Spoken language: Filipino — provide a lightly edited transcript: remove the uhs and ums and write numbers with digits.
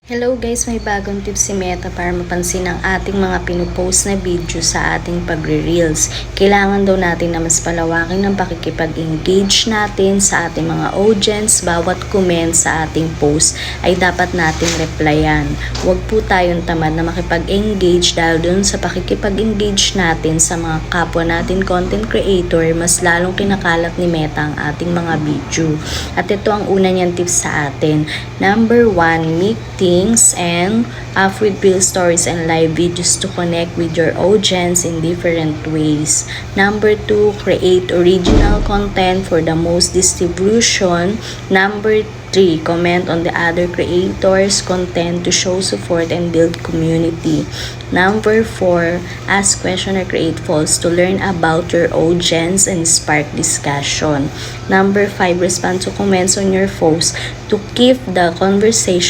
Hello guys, may bagong tips si Meta para mapansin ang ating mga pinupost na video sa ating pagre-reels. Kailangan daw natin na mas palawakin ang pakikipag-engage natin sa ating mga audience. Bawat comment sa ating post ay dapat nating replyan. Huwag po tayong tamad na makipag-engage dahil dun sa pakikipag-engage natin sa mga kapwa natin content creator, mas lalong kinakalat ni Meta ang ating mga video. At ito ang una niyang tips sa atin. Number 1, make and up with real stories and live videos to connect with your audience in different ways. Number 2, create original content for the most distribution. Number 3, comment on the other creators' content to show support and build community. Number 4, ask question or create polls to learn about your audience and spark discussion. Number 5, respond to comments on your posts to keep the conversation